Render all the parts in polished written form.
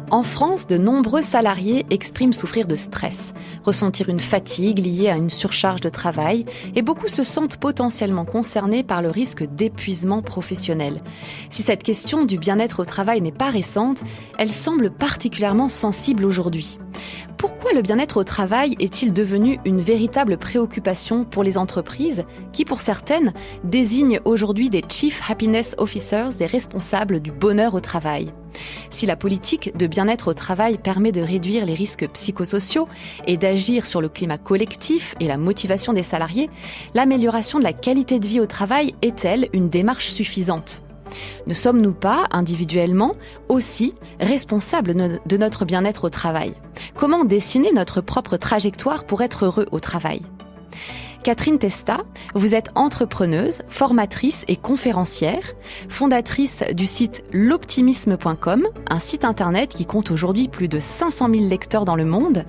En France, de nombreux salariés expriment souffrir de stress, ressentir une fatigue liée à une surcharge de travail, et beaucoup se sentent potentiellement concernés par le risque d'épuisement professionnel. Si cette question du bien-être au travail n'est pas récente, elle semble particulièrement sensible aujourd'hui. Pourquoi le bien-être au travail est-il devenu une véritable préoccupation pour les entreprises qui, pour certaines, désignent aujourd'hui des Chief Happiness Officers, des responsables du bonheur au travail ? Si la politique de bien-être au travail permet de réduire les risques psychosociaux et d'agir sur le climat collectif et la motivation des salariés, l'amélioration de la qualité de vie au travail est-elle une démarche suffisante ? Ne sommes-nous pas, individuellement, aussi responsables de notre bien-être au travail ? Comment dessiner notre propre trajectoire pour être heureux au travail ? Catherine Testa, vous êtes entrepreneuse, formatrice et conférencière, fondatrice du site l'optimisme.com, un site internet qui compte aujourd'hui plus de 500 000 lecteurs dans le monde.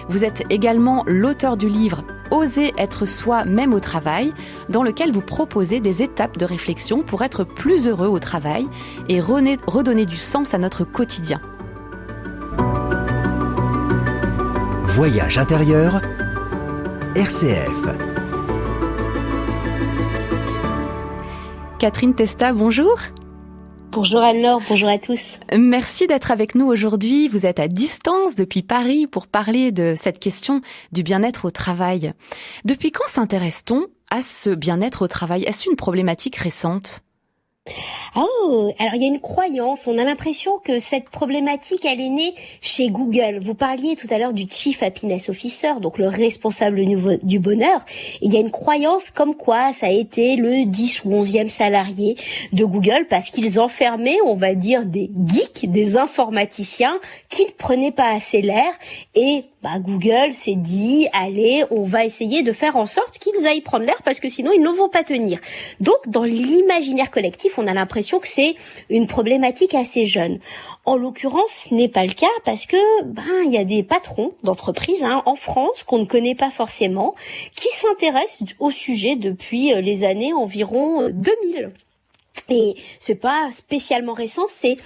Vous êtes également l'auteur du livre « Oser être soi même au travail », dans lequel vous proposez des étapes de réflexion pour être plus heureux au travail et redonner du sens à notre quotidien. Voyage intérieur, RCF. Catherine Testa, bonjour. Bonjour Anne-Laure, bonjour à tous. Merci d'être avec nous aujourd'hui. Vous êtes à distance depuis Paris pour parler de cette question du bien-être au travail. Depuis quand s'intéresse-t-on à ce bien-être au travail ? Est-ce une problématique récente ? Oh, alors il y a une croyance, on a l'impression que cette problématique, elle est née chez Google. Vous parliez tout à l'heure du Chief Happiness Officer, donc le responsable du bonheur. Et il y a une croyance comme quoi ça a été le 10 ou 11e salarié de Google parce qu'ils enfermaient, on va dire, des geeks, des informaticiens qui ne prenaient pas assez l'air et Google s'est dit, allez, on va essayer de faire en sorte qu'ils aillent prendre l'air parce que sinon ils ne vont pas tenir. Donc, dans l'imaginaire collectif, on a l'impression que c'est une problématique assez jeune. En l'occurrence, ce n'est pas le cas parce que, il y a des patrons d'entreprises, en France qu'on ne connaît pas forcément, qui s'intéressent au sujet depuis les années environ 2000. Et c'est pas spécialement récent, c'est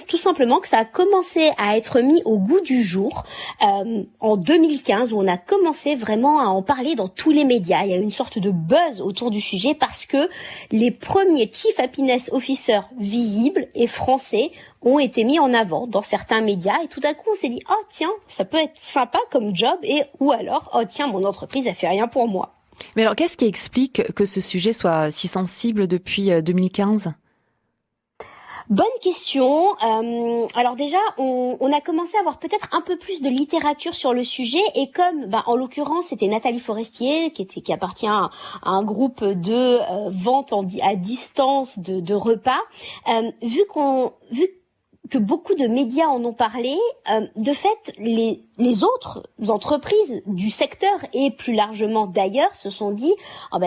tout simplement que ça a commencé à être mis au goût du jour en 2015 où on a commencé vraiment à en parler dans tous les médias. Il y a eu une sorte de buzz autour du sujet parce que les premiers Chief Happiness Officers visibles et français ont été mis en avant dans certains médias et tout à coup on s'est dit « Oh tiens, ça peut être sympa comme job » et ou alors « Oh tiens, mon entreprise a fait rien pour moi ». Mais alors, qu'est-ce qui explique que ce sujet soit si sensible depuis 2015 ? Bonne question. Alors déjà, on a commencé à avoir peut-être un peu plus de littérature sur le sujet et comme, en l'occurrence, c'était Nathalie Forestier qui appartient à un groupe de vente à distance de repas, vu que beaucoup de médias en ont parlé, de fait, les autres entreprises du secteur et plus largement d'ailleurs se sont dit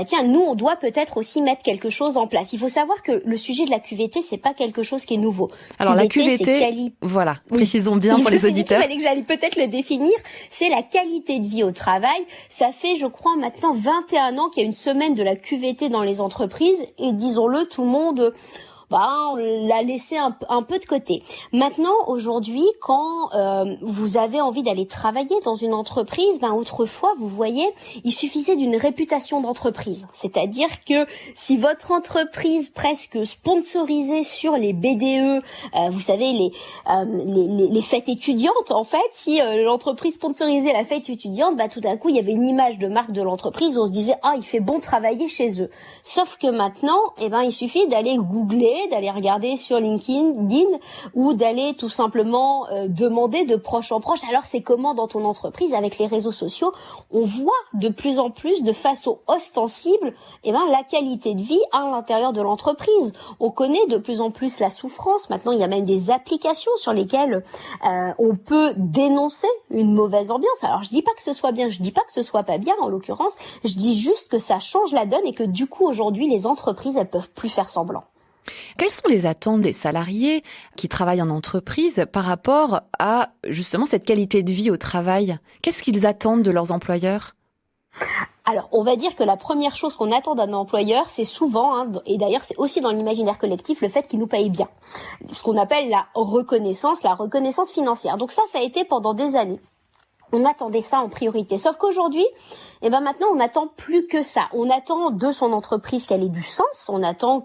tiens, nous on doit peut-être aussi mettre quelque chose en place. Il faut savoir que le sujet de la QVT, c'est pas quelque chose qui est nouveau. Alors la QVT, voilà, précisons bien pour les auditeurs. Il fallait que j'allais peut-être le définir, c'est la qualité de vie au travail. Ça fait, je crois, maintenant 21 ans qu'il y a une semaine de la QVT dans les entreprises et disons-le, tout le monde on l'a laissé un peu de côté. Maintenant, aujourd'hui, quand vous avez envie d'aller travailler dans une entreprise, autrefois, vous voyez, il suffisait d'une réputation d'entreprise. C'est-à-dire que si votre entreprise presque sponsorisait sur les BDE, vous savez, les fêtes étudiantes, en fait, si l'entreprise sponsorisait la fête étudiante, tout d'un coup, il y avait une image de marque de l'entreprise, on se disait, il fait bon travailler chez eux. Sauf que maintenant, il suffit d'aller googler, d'aller regarder sur LinkedIn ou d'aller tout simplement demander de proche en proche. Alors c'est comment dans ton entreprise avec les réseaux sociaux, on voit de plus en plus de façon ostensible la qualité de vie à l'intérieur de l'entreprise. On connaît de plus en plus la souffrance. Maintenant, il y a même des applications sur lesquelles on peut dénoncer une mauvaise ambiance. Alors je dis pas que ce soit bien, je dis pas que ce soit pas bien en l'occurrence, je dis juste que ça change la donne et que du coup aujourd'hui les entreprises elles peuvent plus faire semblant. Quelles sont les attentes des salariés qui travaillent en entreprise par rapport à justement cette qualité de vie au travail ? Qu'est-ce qu'ils attendent de leurs employeurs ? Alors, on va dire que la première chose qu'on attend d'un employeur, c'est souvent, et d'ailleurs c'est aussi dans l'imaginaire collectif, le fait qu'il nous paye bien. Ce qu'on appelle la reconnaissance financière. Donc ça a été pendant des années. On attendait ça en priorité. Sauf qu'aujourd'hui, maintenant, on n'attend plus que ça. On attend de son entreprise qu'elle ait du sens. On attend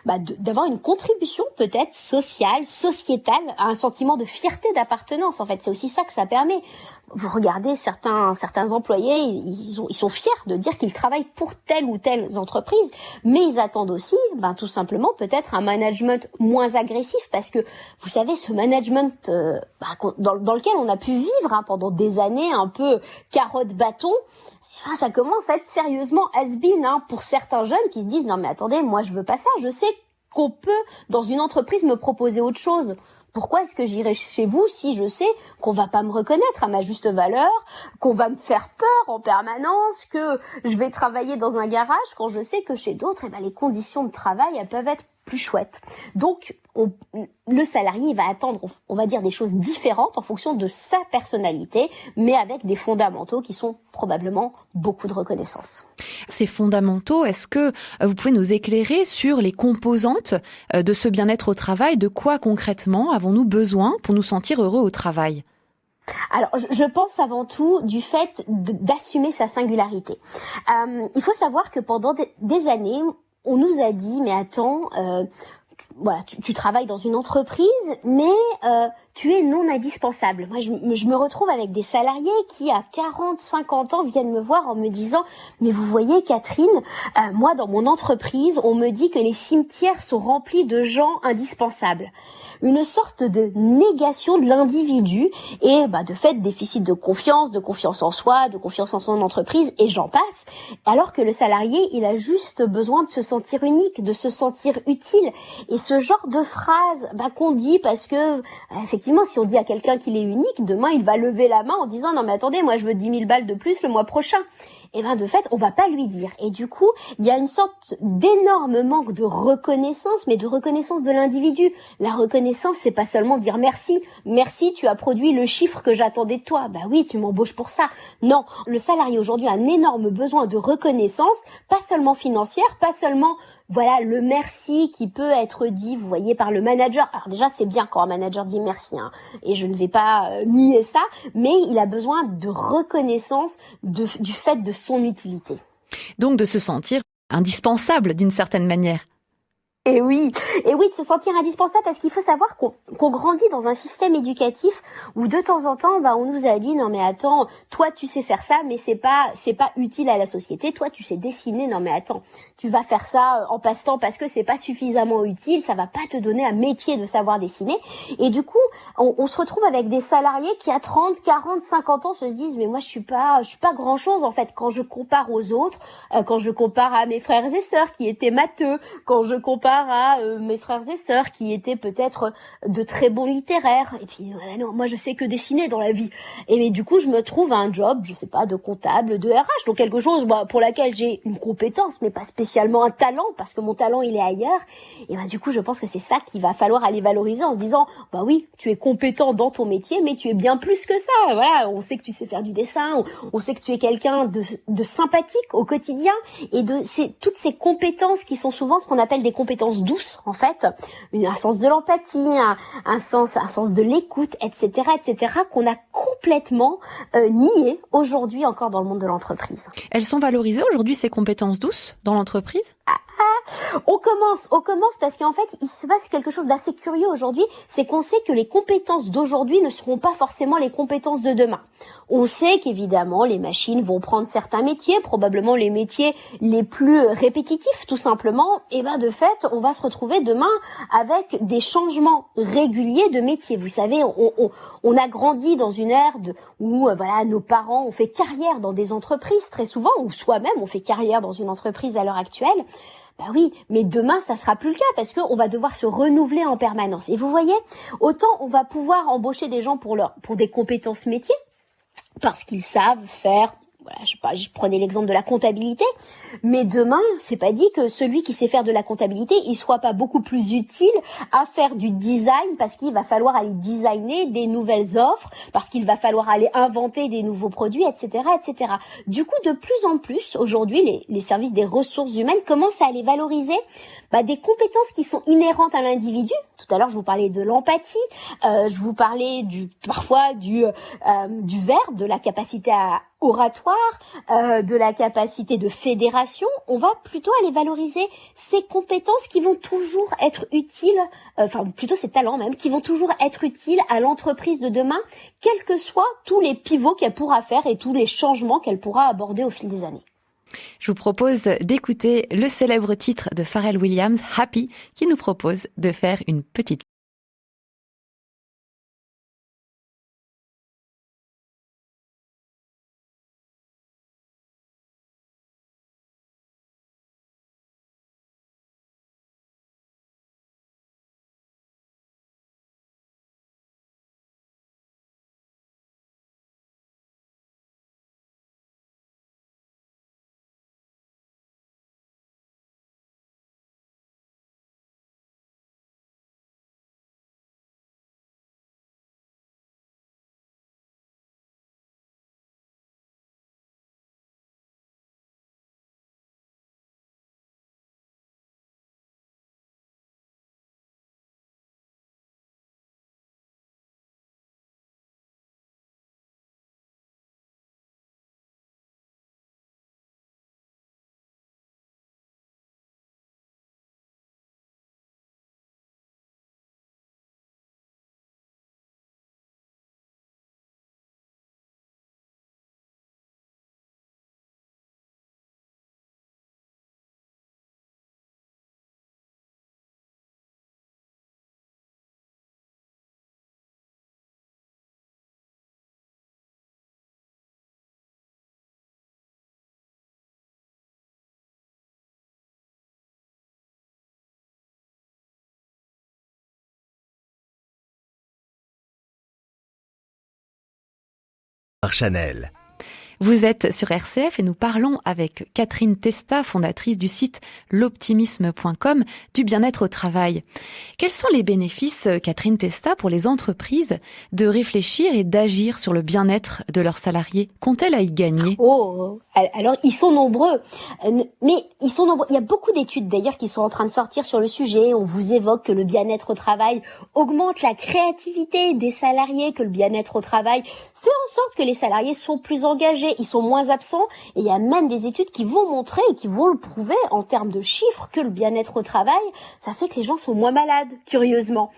d'avoir une contribution peut-être sociale, sociétale, un sentiment de fierté d'appartenance. En fait, c'est aussi ça que ça permet. Vous regardez certains employés, ils sont fiers de dire qu'ils travaillent pour telle ou telle entreprise, mais ils attendent aussi, tout simplement, peut-être un management moins agressif, parce que vous savez, ce management dans lequel on a pu vivre pendant des années, un peu carotte-bâton, ça commence à être sérieusement has-been pour certains jeunes qui se disent non mais attendez, moi je veux pas ça, je sais qu'on peut dans une entreprise me proposer autre chose. Pourquoi est-ce que j'irai chez vous si je sais qu'on va pas me reconnaître à ma juste valeur, qu'on va me faire peur en permanence, que je vais travailler dans un garage quand je sais que chez d'autres, les conditions de travail, elles peuvent être plus chouettes. Donc, le salarié il va attendre, on va dire, des choses différentes en fonction de sa personnalité, mais avec des fondamentaux qui sont probablement beaucoup de reconnaissance. Ces fondamentaux, est-ce que vous pouvez nous éclairer sur les composantes de ce bien-être au travail? De quoi concrètement avons-nous besoin pour nous sentir heureux au travail? Alors, je pense avant tout du fait d'assumer sa singularité. Il faut savoir que pendant des années, on nous a dit, mais attends, tu travailles dans une entreprise, mais tu es non indispensable. Moi, je me retrouve avec des salariés qui, à 40, 50 ans, viennent me voir en me disant, mais vous voyez, Catherine, moi, dans mon entreprise, on me dit que les cimetières sont remplis de gens indispensables. Une sorte de négation de l'individu et de fait déficit de confiance en soi, de confiance en son entreprise et j'en passe. Alors que le salarié, il a juste besoin de se sentir unique, de se sentir utile. Et ce genre de phrase qu'on dit parce que effectivement, si on dit à quelqu'un qu'il est unique, demain il va lever la main en disant non mais attendez, moi je veux 10 000 balles de plus le mois prochain. Et de fait, on va pas lui dire. Et du coup, il y a une sorte d'énorme manque de reconnaissance, mais de reconnaissance de l'individu. La reconnaissance, c'est pas seulement dire merci. Merci, tu as produit le chiffre que j'attendais de toi. Oui, tu m'embauches pour ça. Non, le salarié aujourd'hui a un énorme besoin de reconnaissance, pas seulement financière, pas seulement le merci qui peut être dit, vous voyez, par le manager. Alors déjà, c'est bien quand un manager dit merci, et je ne vais pas nier ça, mais il a besoin de reconnaissance du fait de son utilité. Donc de se sentir indispensable d'une certaine manière. Et oui, de se sentir indispensable parce qu'il faut savoir qu'on grandit dans un système éducatif où de temps en temps, on nous a dit non mais attends, toi tu sais faire ça mais c'est pas utile à la société. Toi tu sais dessiner, non mais attends, tu vas faire ça en passe-temps parce que c'est pas suffisamment utile, ça va pas te donner un métier de savoir dessiner. Et du coup, on se retrouve avec des salariés qui à 30, 40, 50 ans se disent mais moi je suis pas grand-chose en fait quand je compare aux autres, quand je compare à mes frères et sœurs qui étaient matheux, quand je compare à mes frères et sœurs qui étaient peut-être de très bons littéraires. Et puis, non, moi, je sais que dessiner dans la vie. Et du coup, je me trouve à un job, je sais pas, de comptable, de RH, donc quelque chose pour laquelle j'ai une compétence, mais pas spécialement un talent, parce que mon talent, il est ailleurs. Et du coup, je pense que c'est ça qu'il va falloir aller valoriser en se disant, oui, tu es compétent dans ton métier, mais tu es bien plus que ça. Voilà, on sait que tu sais faire du dessin, on sait que tu es quelqu'un de sympathique au quotidien, et toutes ces compétences qui sont souvent ce qu'on appelle des compétences douces en fait, un sens de l'empathie, un sens de l'écoute, etc., qu'on a complètement nié aujourd'hui encore dans le monde de l'entreprise. Elles sont valorisées aujourd'hui ces compétences douces dans l'entreprise ? On commence parce qu'en fait, il se passe quelque chose d'assez curieux aujourd'hui, c'est qu'on sait que les compétences d'aujourd'hui ne seront pas forcément les compétences de demain. On sait qu'évidemment, les machines vont prendre certains métiers, probablement les métiers les plus répétitifs, tout simplement, et de fait, on va se retrouver demain avec des changements réguliers de métiers. Vous savez, on a grandi dans une ère où nos parents ont fait carrière dans des entreprises très souvent, ou soi-même on fait carrière dans une entreprise à l'heure actuelle. Oui, mais demain, ça sera plus le cas parce qu'on va devoir se renouveler en permanence. Et vous voyez, autant on va pouvoir embaucher des gens pour des compétences métiers, parce qu'ils savent faire voilà, je prenais l'exemple de la comptabilité, mais demain, c'est pas dit que celui qui sait faire de la comptabilité, il soit pas beaucoup plus utile à faire du design, parce qu'il va falloir aller designer des nouvelles offres, parce qu'il va falloir aller inventer des nouveaux produits, etc., etc. Du coup, de plus en plus, aujourd'hui, les services des ressources humaines commencent à aller valoriser des compétences qui sont inhérentes à l'individu. Tout à l'heure, je vous parlais de l'empathie, je vous parlais parfois du verbe, de la capacité oratoire, de la capacité de fédération. On va plutôt aller valoriser ces compétences qui vont toujours être utiles, plutôt ces talents même, qui vont toujours être utiles à l'entreprise de demain, quels que soient tous les pivots qu'elle pourra faire et tous les changements qu'elle pourra aborder au fil des années. Je vous propose d'écouter le célèbre titre de Pharrell Williams, Happy, qui nous propose de faire une petite par Chanel. Vous êtes sur RCF et nous parlons avec Catherine Testa, fondatrice du site l'optimisme.com, du bien-être au travail. Quels sont les bénéfices, Catherine Testa, pour les entreprises de réfléchir et d'agir sur le bien-être de leurs salariés? Qu'ont-elles à y gagner? Alors, ils sont nombreux. Mais ils sont nombreux. Il y a beaucoup d'études d'ailleurs qui sont en train de sortir sur le sujet. On vous évoque que le bien-être au travail augmente la créativité des salariés, que le bien-être au travail fait en sorte que les salariés sont plus engagés, ils sont moins absents. Et il y a même des études qui vont montrer et qui vont le prouver en termes de chiffres que le bien-être au travail, ça fait que les gens sont moins malades, curieusement.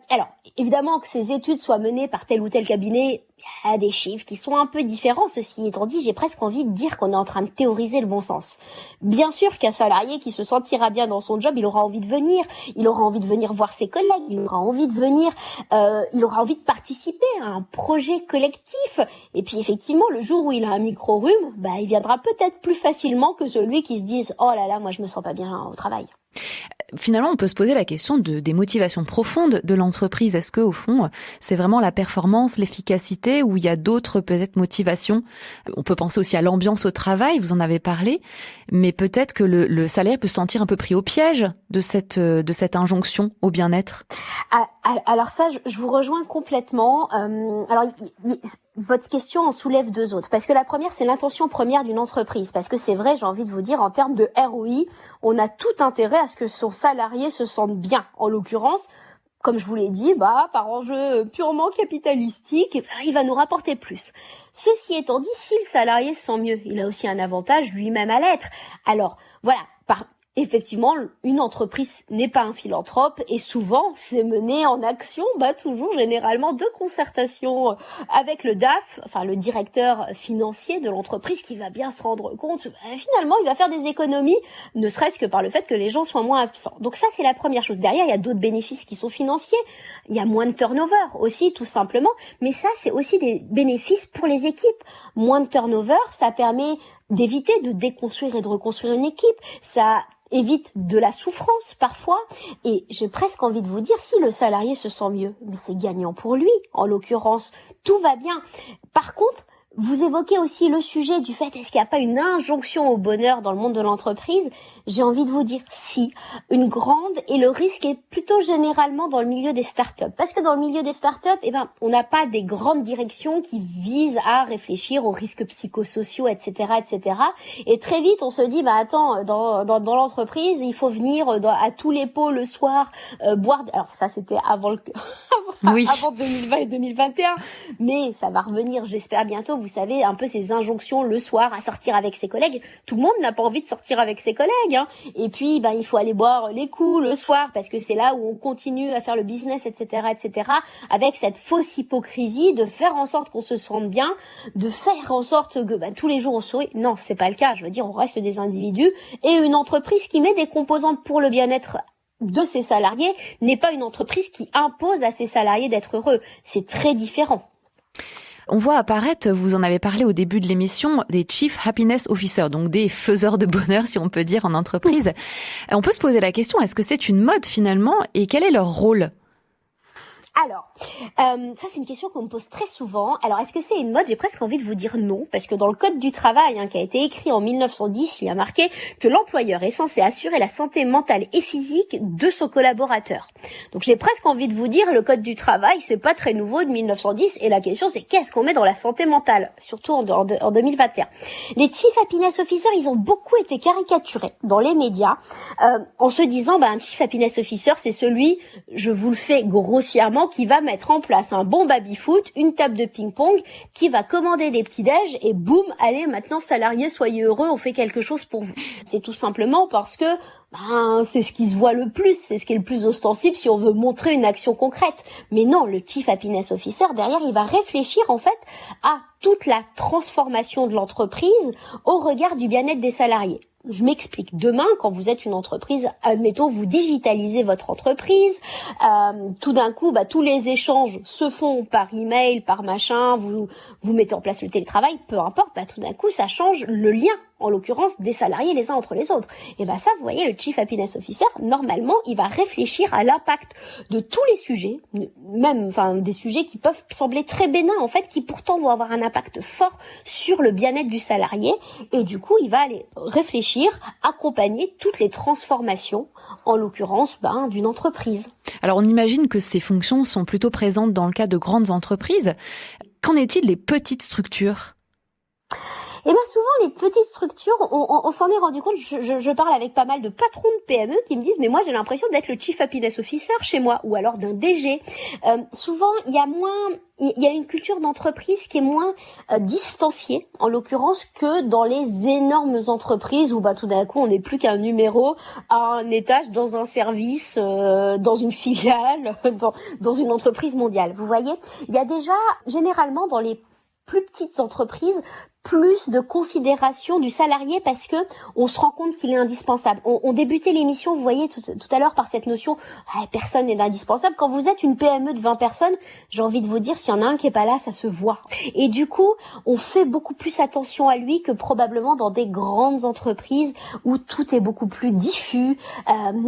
Alors, évidemment que ces études soient menées par tel ou tel cabinet, il y a des chiffres qui sont un peu différents. Ceci étant dit, j'ai presque envie de dire qu'on est en train de théoriser le bon sens. Bien sûr qu'un salarié qui se sentira bien dans son job, il aura envie de venir. Il aura envie de venir voir ses collègues. Il aura envie de venir. Il aura envie de participer à un projet collectif. Et puis effectivement, le jour où il a un micro-rhume, il viendra peut-être plus facilement que celui qui se dise « Oh là là, moi je me sens pas bien au travail ». Finalement, on peut se poser la question des motivations profondes de l'entreprise. Est-ce que, au fond, c'est vraiment la performance, l'efficacité, ou il y a d'autres peut-être motivations? On peut penser aussi à l'ambiance au travail, vous en avez parlé, mais peut-être que le salarié peut se sentir un peu pris au piège de cette injonction au bien-être. Alors ça, je vous rejoins complètement. Alors, votre question en soulève deux autres. Parce que la première, c'est l'intention première d'une entreprise. Parce que c'est vrai, j'ai envie de vous dire, en termes de ROI, on a tout intérêt à ce que son salarié se sente bien. En l'occurrence, comme je vous l'ai dit, par enjeu purement capitalistique, il va nous rapporter plus. Ceci étant dit, si le salarié se sent mieux, il a aussi un avantage lui-même à l'être. Alors, voilà, effectivement, une entreprise n'est pas un philanthrope et souvent c'est mené en action, toujours généralement de concertation avec le DAF, enfin le directeur financier de l'entreprise, qui va bien se rendre compte, finalement il va faire des économies, ne serait-ce que par le fait que les gens soient moins absents. Donc ça, c'est la première chose. Derrière, il y a d'autres bénéfices qui sont financiers, il y a moins de turnover aussi, tout simplement, mais ça c'est aussi des bénéfices pour les équipes. Moins de turnover, ça permet d'éviter de déconstruire et de reconstruire une équipe, ça évite de la souffrance parfois, et j'ai presque envie de vous dire, si le salarié se sent mieux, mais c'est gagnant pour lui, en l'occurrence, tout va bien. Par contre, Vous évoquez aussi le sujet du fait, est-ce qu'il n'y a pas une injonction au bonheur dans le monde de l'entreprise? J'ai envie de vous dire si, une grande, et le risque est plutôt généralement dans le milieu des startups. Parce que dans le milieu des startups, on n'a pas des grandes directions qui visent à réfléchir aux risques psychosociaux, etc., etc. Et très vite, on se dit, attends, dans l'entreprise, il faut venir à tous les pots le soir, boire. Alors ça, c'était avant Oui. avant 2020 et 2021, mais ça va revenir, j'espère bientôt. Vous savez, un peu ces injonctions le soir à sortir avec ses collègues. Tout le monde n'a pas envie de sortir avec ses collègues, hein. Et puis, il faut aller boire les coups le soir parce que c'est là où on continue à faire le business, etc., etc. Avec cette fausse hypocrisie de faire en sorte qu'on se sente bien, de faire en sorte que tous les jours on sourit. Non, c'est pas le cas. Je veux dire, on reste des individus et une entreprise qui met des composantes pour le bien-être de ses salariés n'est pas une entreprise qui impose à ses salariés d'être heureux. C'est très différent. On voit apparaître, vous en avez parlé au début de l'émission, des Chief Happiness Officers, donc des faiseurs de bonheur, si on peut dire, en entreprise. On peut se poser la question, est-ce que c'est une mode finalement et quel est leur rôle ? Alors, ça c'est une question qu'on me pose très souvent. Alors, est-ce que c'est une mode? J'ai presque envie de vous dire non, parce que dans le Code du travail, qui a été écrit en 1910, il y a marqué que l'employeur est censé assurer la santé mentale et physique de son collaborateur. Donc, j'ai presque envie de vous dire, le Code du travail, c'est pas très nouveau de 1910, et la question c'est qu'est-ce qu'on met dans la santé mentale, surtout en 2021. Les Chief Happiness Officers, ils ont beaucoup été caricaturés dans les médias, en se disant, un Chief Happiness Officer, c'est celui, je vous le fais grossièrement, qui va mettre en place un bon baby-foot, une table de ping-pong, qui va commander des petits-déj et boum, allez, maintenant salariés, soyez heureux, on fait quelque chose pour vous. C'est tout simplement parce que c'est ce qui se voit le plus, c'est ce qui est le plus ostensible si on veut montrer une action concrète. Mais non, le Chief Happiness Officer, derrière, il va réfléchir en fait à toute la transformation de l'entreprise au regard du bien-être des salariés. Je m'explique. Demain, quand vous êtes une entreprise, admettons, vous digitalisez votre entreprise, tout d'un coup, tous les échanges se font par email, par machin, vous mettez en place le télétravail, peu importe, tout d'un coup, ça change le lien, en l'occurrence, des salariés les uns entre les autres. Et ça, vous voyez, le Chief Happiness Officer, normalement, il va réfléchir à l'impact de tous les sujets, même, des sujets qui peuvent sembler très bénins, en fait, qui pourtant vont avoir un impact fort sur le bien-être du salarié. Et du coup, il va aller réfléchir, accompagner toutes les transformations, en l'occurrence, d'une entreprise. Alors, on imagine que ces fonctions sont plutôt présentes dans le cas de grandes entreprises. Qu'en est-il des petites structures ? Souvent, les petites structures, on s'en est rendu compte, je parle avec pas mal de patrons de PME qui me disent, mais moi, j'ai l'impression d'être le Chief Happiness Officer chez moi, ou alors d'un DG. Souvent, il y a une culture d'entreprise qui est moins distanciée, en l'occurrence, que dans les énormes entreprises où, tout d'un coup, on n'est plus qu'un numéro à un étage dans un service, dans une filiale, dans une entreprise mondiale. Vous voyez, il y a déjà, généralement, dans les plus petites entreprises, plus de considération du salarié parce que on se rend compte qu'il est indispensable. On débutait l'émission, vous voyez, tout à l'heure par cette notion, personne n'est indispensable. Quand vous êtes une PME de 20 personnes, j'ai envie de vous dire, s'il y en a un qui est pas là, ça se voit. Et du coup, on fait beaucoup plus attention à lui que probablement dans des grandes entreprises où tout est beaucoup plus diffus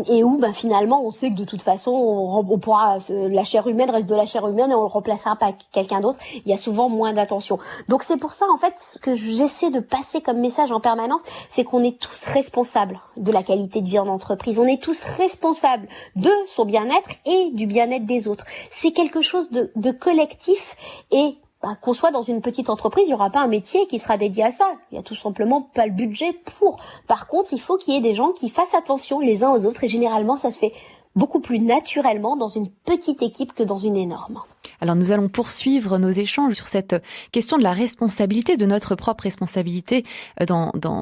et où finalement on sait que de toute façon on pourra, la chair humaine reste de la chair humaine et on le remplacera par quelqu'un d'autre. Il y a souvent moins d'attention. Donc c'est pour ça en fait que j'essaie de passer comme message en permanence, c'est qu'on est tous responsables de la qualité de vie en entreprise. On est tous responsables de son bien-être et du bien-être des autres. C'est quelque chose de collectif et qu'on soit dans une petite entreprise, il n'y aura pas un métier qui sera dédié à ça. Il n'y a tout simplement pas le budget pour. Par contre, il faut qu'il y ait des gens qui fassent attention les uns aux autres et généralement, ça se fait beaucoup plus naturellement dans une petite équipe que dans une énorme. Alors nous allons poursuivre nos échanges sur cette question de la responsabilité, de notre propre responsabilité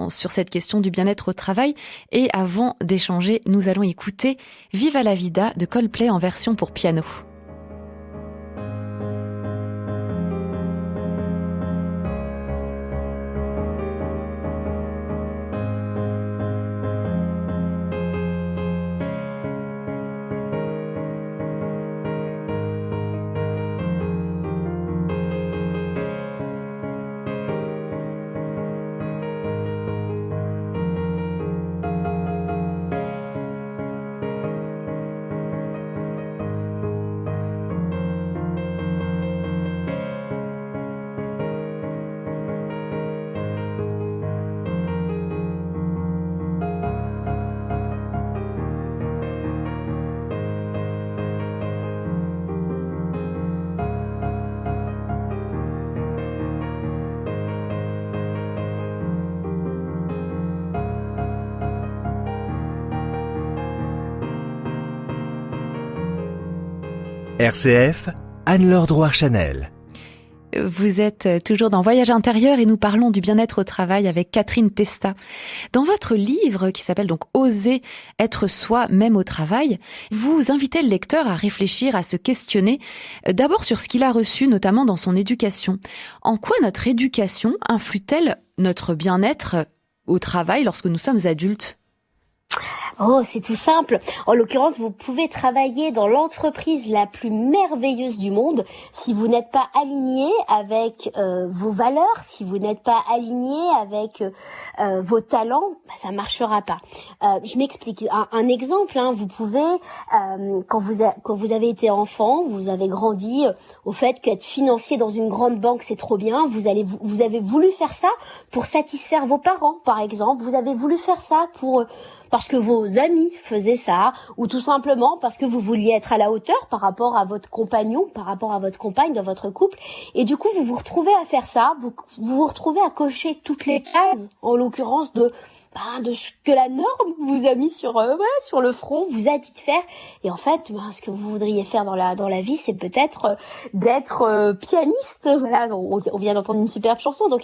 sur cette question du bien-être au travail. Et avant d'échanger, nous allons écouter Viva la Vida de Coldplay en version pour piano. RCF, Anne-Laure Drouard-Chanel. Vous êtes toujours dans Voyage intérieur et nous parlons du bien-être au travail avec Catherine Testa. Dans votre livre qui s'appelle donc Oser être soi même au travail, vous invitez le lecteur à réfléchir, à se questionner d'abord sur ce qu'il a reçu, notamment dans son éducation. En quoi notre éducation influe-t-elle notre bien-être au travail lorsque nous sommes adultes ? Oh, c'est tout simple. En l'occurrence, vous pouvez travailler dans l'entreprise la plus merveilleuse du monde. Si vous n'êtes pas aligné avec vos valeurs, si vous n'êtes pas aligné avec vos talents, ça marchera pas. Je m'explique. Un exemple, vous pouvez, quand vous avez été enfant, vous avez grandi au fait qu'être financier dans une grande banque, c'est trop bien. Vous avez voulu faire ça pour satisfaire vos parents, par exemple. Vous avez voulu faire ça parce que vos amis faisaient ça, ou tout simplement parce que vous vouliez être à la hauteur par rapport à votre compagnon, par rapport à votre compagne dans votre couple, et du coup vous vous retrouvez à faire ça, vous vous retrouvez à cocher toutes les cases, en l'occurrence de ce que la norme vous a mis sur le front, vous a dit de faire. Et en fait, ce que vous voudriez faire dans la vie, c'est peut-être d'être pianiste. Voilà, on vient d'entendre une superbe chanson. Donc,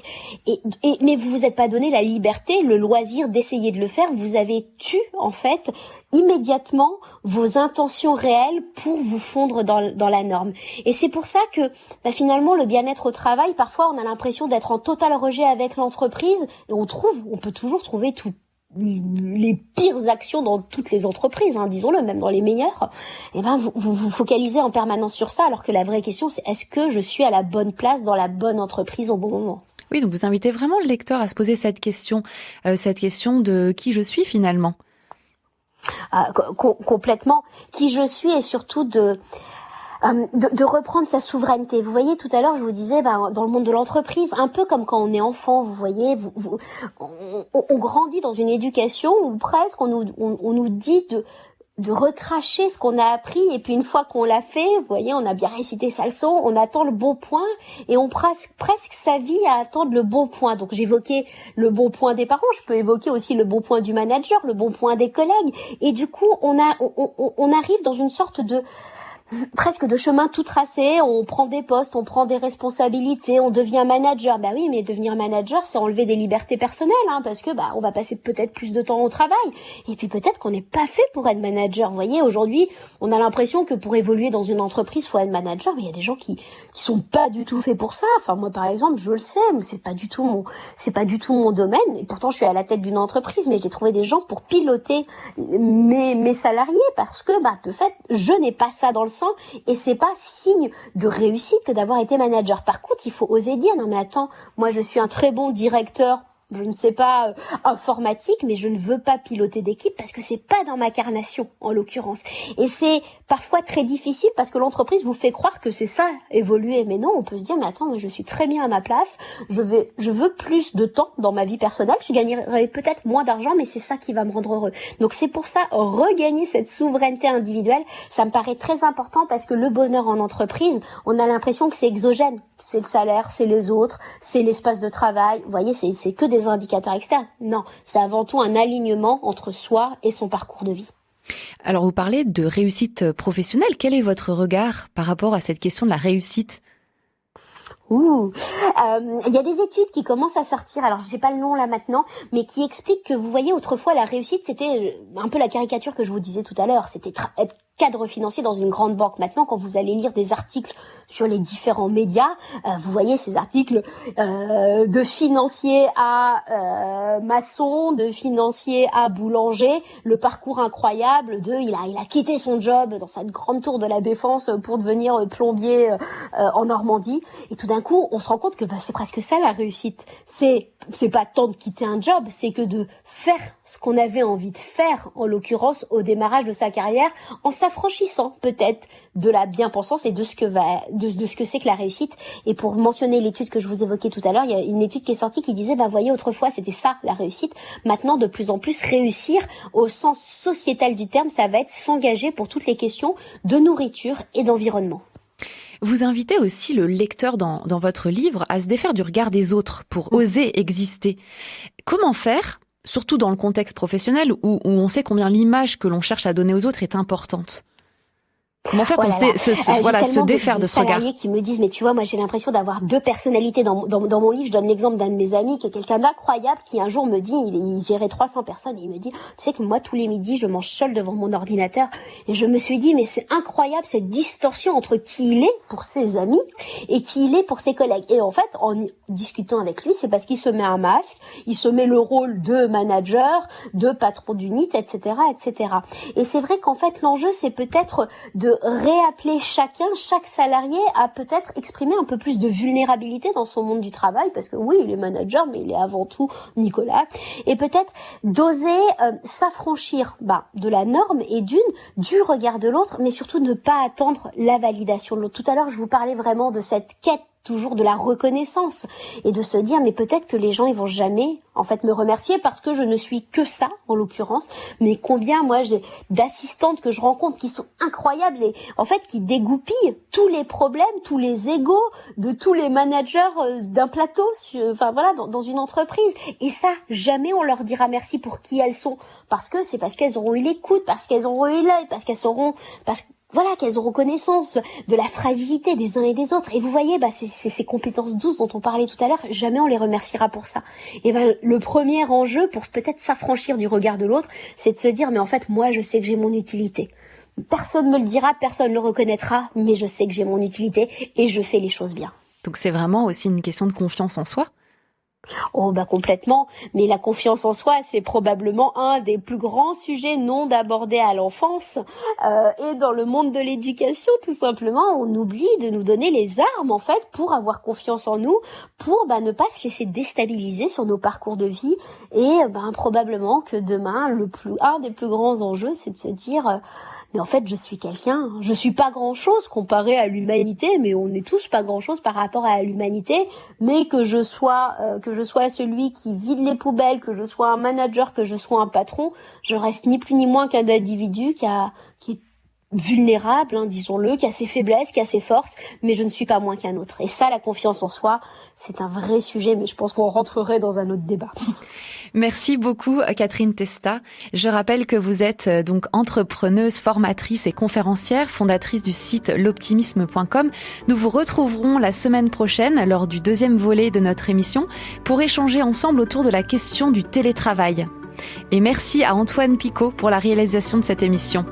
mais vous vous êtes pas donné la liberté, le loisir d'essayer de le faire. Vous avez tué en fait immédiatement vos intentions réelles pour vous fondre dans la norme. Et c'est pour ça que finalement le bien-être au travail, parfois on a l'impression d'être en total rejet avec l'entreprise, et on peut toujours trouver toutes les pires actions dans toutes les entreprises, disons-le, même dans les meilleures. Et vous vous focalisez en permanence sur ça, alors que la vraie question c'est: est-ce que je suis à la bonne place dans la bonne entreprise au bon moment? Oui, donc vous invitez vraiment le lecteur à se poser cette question de qui je suis finalement. Complètement, qui je suis, et surtout de reprendre sa souveraineté. Vous voyez, tout à l'heure, je vous disais, dans le monde de l'entreprise, un peu comme quand on est enfant, vous voyez, on grandit dans une éducation où presque on nous dit de recracher ce qu'on a appris, et puis une fois qu'on l'a fait, vous voyez, on a bien récité sa leçon, on attend le bon point, et on presque sa vie à attendre le bon point. Donc j'évoquais le bon point des parents, je peux évoquer aussi le bon point du manager, le bon point des collègues, et du coup on arrive dans une sorte de presque de chemin tout tracé, on prend des postes, on prend des responsabilités, on devient manager. Oui, mais devenir manager, c'est enlever des libertés personnelles, parce que on va passer peut-être plus de temps au travail. Et puis peut-être qu'on n'est pas fait pour être manager. Vous voyez, aujourd'hui, on a l'impression que pour évoluer dans une entreprise, faut être manager, mais il y a des gens qui sont pas du tout faits pour ça. Enfin, moi par exemple, je le sais, mais c'est pas du tout mon domaine. Et pourtant, je suis à la tête d'une entreprise, mais j'ai trouvé des gens pour piloter mes salariés, parce que de fait, je n'ai pas ça dans le sang, et c'est pas signe de réussite que d'avoir été manager. Par contre, il faut oser dire: non mais attends, moi je suis un très bon directeur, je ne sais pas, informatique, mais je ne veux pas piloter d'équipe parce que c'est pas dans ma carnation, en l'occurrence. Et c'est parfois très difficile parce que l'entreprise vous fait croire que c'est ça, évoluer. Mais non, on peut se dire: mais attends, moi je suis très bien à ma place, je veux plus de temps dans ma vie personnelle, je gagnerai peut-être moins d'argent, mais c'est ça qui va me rendre heureux. Donc c'est pour ça, regagner cette souveraineté individuelle, ça me paraît très important, parce que le bonheur en entreprise, on a l'impression que c'est exogène. C'est le salaire, c'est les autres, c'est l'espace de travail. Vous voyez, c'est que des indicateurs externes. Non, c'est avant tout un alignement entre soi et son parcours de vie. Alors vous parlez de réussite professionnelle. Quel est votre regard par rapport à cette question de la réussite ? Il y a des études qui commencent à sortir, alors j'ai pas le nom là maintenant, mais qui expliquent que, vous voyez, autrefois la réussite c'était un peu la caricature que je vous disais tout à l'heure, c'était être cadre financier dans une grande banque. Maintenant, quand vous allez lire des articles sur les différents médias, vous voyez ces articles de financier à maçon, de financier à boulanger, le parcours incroyable il a quitté son job dans cette grande tour de la Défense pour devenir plombier en Normandie, et tout d'un coup on se rend compte que c'est presque ça la réussite. C'est pas tant de quitter un job, c'est que de faire ce qu'on avait envie de faire, en l'occurrence au démarrage de sa carrière, en s'affranchissant peut-être de la bien-pensance et de ce que c'est que la réussite. Et pour mentionner l'étude que je vous évoquais tout à l'heure, il y a une étude qui est sortie qui disait, voyez, autrefois c'était ça la réussite. Maintenant, de plus en plus, réussir au sens sociétal du terme, ça va être s'engager pour toutes les questions de nourriture et d'environnement. Vous invitez aussi le lecteur dans votre livre à se défaire du regard des autres pour oser exister. Comment faire, surtout dans le contexte professionnel où on sait combien l'image que l'on cherche à donner aux autres est importante ? Comment faire pour se défaire de ce regard? Salariés qui me disent, mais tu vois, moi j'ai l'impression d'avoir deux personnalités dans mon livre. Je donne l'exemple d'un de mes amis qui est quelqu'un d'incroyable qui un jour me dit, il gérait 300 personnes et il me dit, tu sais que moi tous les midis je mange seul devant mon ordinateur. Et je me suis dit, mais c'est incroyable cette distorsion entre qui il est pour ses amis et qui il est pour ses collègues. Et en fait, en discutant avec lui, c'est parce qu'il se met un masque, il se met le rôle de manager, de patron d'unité, etc., etc. Et c'est vrai qu'en fait l'enjeu c'est peut-être de réappeler chaque salarié à peut-être exprimer un peu plus de vulnérabilité dans son monde du travail, parce que oui, il est manager, mais il est avant tout Nicolas, et peut-être d'oser s'affranchir de la norme et du regard de l'autre, mais surtout ne pas attendre la validation de l'autre. Tout à l'heure, je vous parlais vraiment de cette quête toujours de la reconnaissance et de se dire mais peut-être que les gens ils vont jamais en fait me remercier parce que je ne suis que ça en l'occurrence, mais combien moi j'ai d'assistantes que je rencontre qui sont incroyables et en fait qui dégoupillent tous les problèmes, tous les égos de tous les managers d'un plateau, dans une entreprise, et ça jamais on leur dira merci pour qui elles sont, parce qu'elles auront eu l'écoute, parce qu'elles auront eu l'œil, qu'elles ont connaissance de la fragilité des uns et des autres. Et vous voyez, c'est ces compétences douces dont on parlait tout à l'heure, jamais on les remerciera pour ça. Et le premier enjeu pour peut-être s'affranchir du regard de l'autre, c'est de se dire, mais en fait, moi, je sais que j'ai mon utilité. Personne me le dira, personne le reconnaîtra, mais je sais que j'ai mon utilité et je fais les choses bien. Donc c'est vraiment aussi une question de confiance en soi? Oh complètement, mais la confiance en soi, c'est probablement un des plus grands sujets non abordés à l'enfance et dans le monde de l'éducation, tout simplement, on oublie de nous donner les armes en fait pour avoir confiance en nous, pour ne pas se laisser déstabiliser sur nos parcours de vie, et probablement que demain un des plus grands enjeux, c'est de se dire mais en fait je suis quelqu'un, je suis pas grand-chose comparé à l'humanité, mais on n'est tous pas grand-chose par rapport à l'humanité, mais que je sois celui qui vide les poubelles, que je sois un manager, que je sois un patron, je reste ni plus ni moins qu'un individu qui est vulnérable, disons-le, qui a ses faiblesses, qui a ses forces, mais je ne suis pas moins qu'un autre. Et ça, la confiance en soi, c'est un vrai sujet, mais je pense qu'on rentrerait dans un autre débat. Merci beaucoup, Catherine Testa. Je rappelle que vous êtes donc entrepreneuse, formatrice et conférencière, fondatrice du site l'optimisme.com. Nous vous retrouverons la semaine prochaine lors du deuxième volet de notre émission pour échanger ensemble autour de la question du télétravail. Et merci à Antoine Picot pour la réalisation de cette émission.